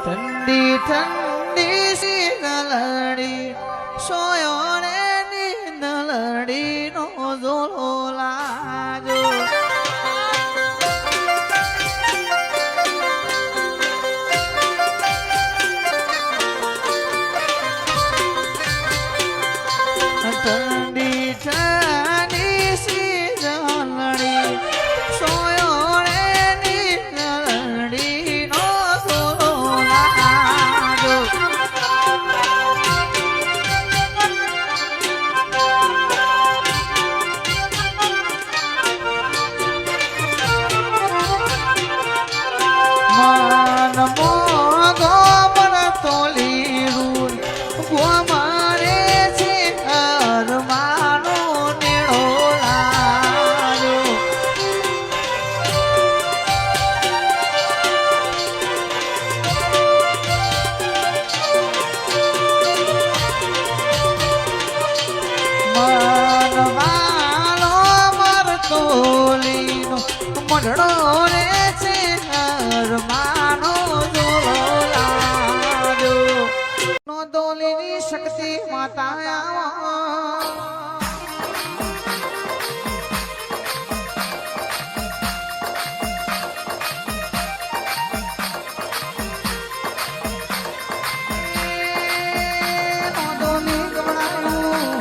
ઠંડી ઠંડી સી નલડી સોયોને ની નલડી નો ઝોલો લાજો ઠંડી ઠંડી સી નલડી સોયોને ની નલડી નો ઝોલો લાજો મન મોગો પર તોલી રૂર ગોમારે છે અરમાનો નેડો લાજો મન વાલો મર તોલીનો મઢડો રે છે અરમાનો ઝોલો લાજો નો દોલીની શક્તિ માતા આવો નો દોલી ગમડાયું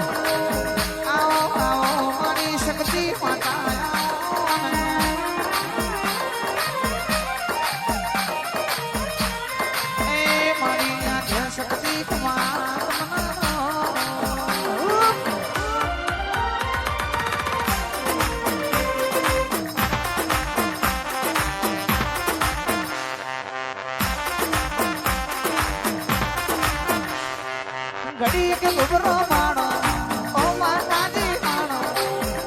આવો આવો મારી શક્તિ માતા આવો એ મારી આધ્ય શક્તિ તમારા ઘડી કે ગુબરો માણો ઓ માતાજી માણો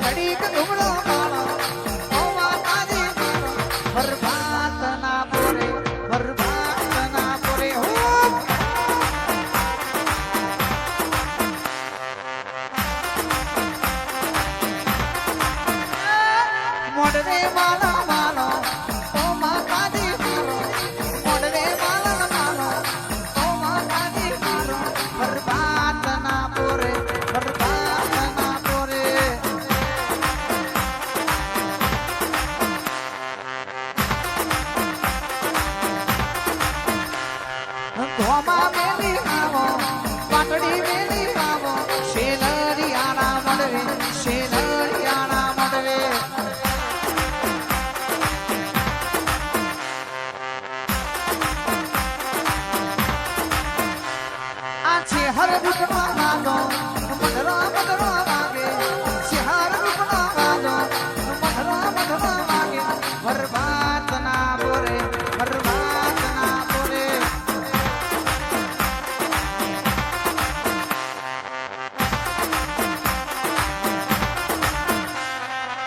ઘડી કે ગુબરો માણો ઓ માતાજી માણો બરબાદ ના પૂરે હો મોડવે માલા માનો ઓ માતાજી માનો મોડવે માલા માનો ઓ માતાજી માનો બરબાદ ના પૂરે ધોમા મેલી આવો પાટડી મેલી આવો શેલરિયાના મડવે આ છે હર રૂપનો વાલો મધરો વાગે છે હર રૂપનો વાલો મધરો વાગે બરબાદ ના પૂરે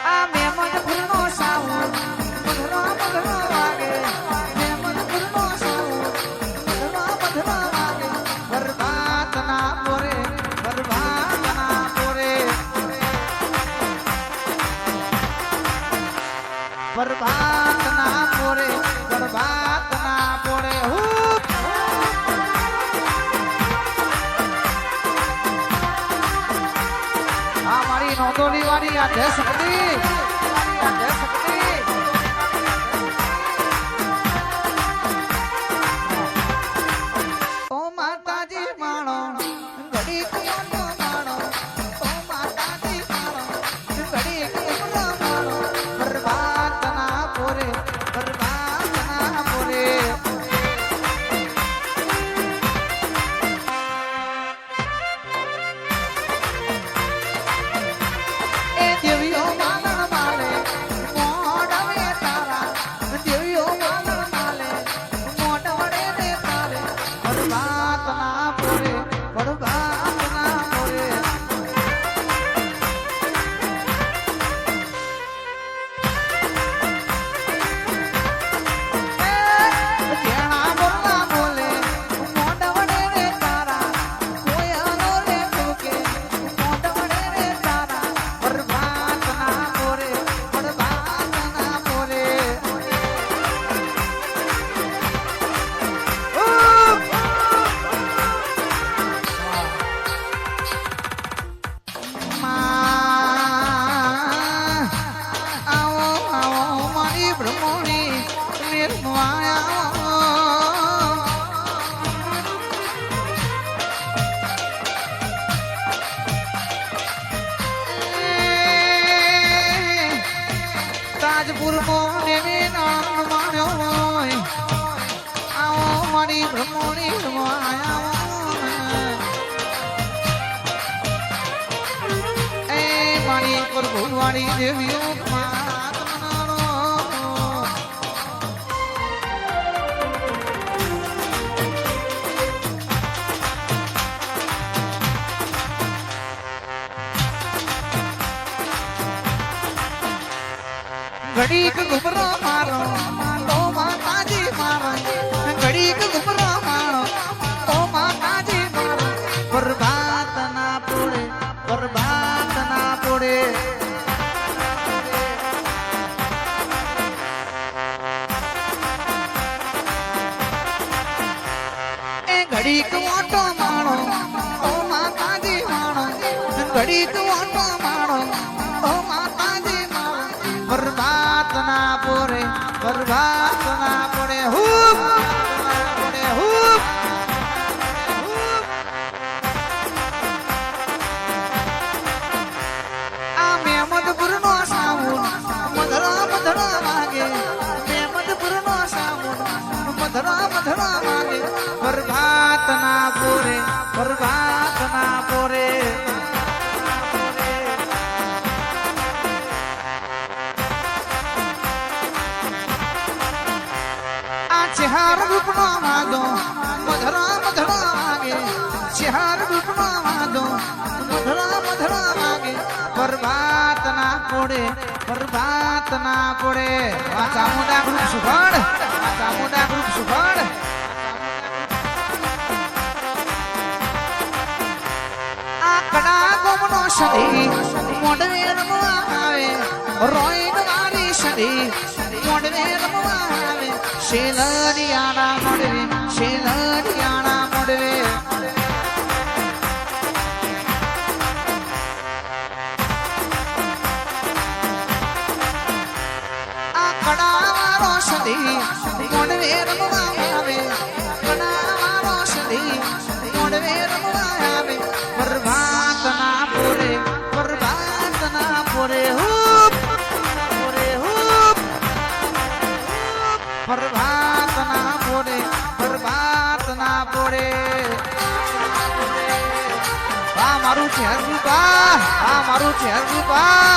આ મેમન ફૂલનો સાઉ મધરો વાગે મેમન ફૂલનો સાઉ મધરો વાગે બરબાદ ના પૂરે આ મારી નોંધોલી વાળી આ જય શક્તિ ઓ માતાજી માણો ઘડી કયો માણો ઓ માતાજી માણો ઘડી કયો માણો બરબાદ ના પૂરે એ દેવીઓ માલણ મારી બ્રહ્મોની માયા એ મારી પ્રભુ વાળી દેવીઓ ઘડીક ગુબરો મારો ઓ માતાજી મારો ઘડીક ગુબરો મારો ઓ માતાજી મારો બરબાદ ના પોડે એ ઘડીક ઓટો મારો ઓ માતાજી મારો ઘડીક ઓટો મારો ઓ માતાજી મારો બરબાદ ના પોરે હૂબ આ મેમદપુર નો સાવન મધરા વાગે મેમદપુર નો સાવન મધરા વાગે બરબાદ ના પોરે ચિહાર રૂપનો વાદો મધરા વાગે ચિહાર રૂપનો વાદો મધરા વાગે બરબાદ ના પોડે આ ચામુંડા ગ્રુપ સુભાડ આ કડા ગોમનો સડી મોડવે રમવા આવે રોઈન વારી સડી મોડવે રમવા આવે શેલરિયાણા મોડવે આ કડાવાળો સદી મોડવે રમવા આવે કડાવાળો સદી મોડવે રમવા આવે બરબાદ ના પોરે હૂબ બરબાદ ના પોડે આ મારું છે હરરૂપા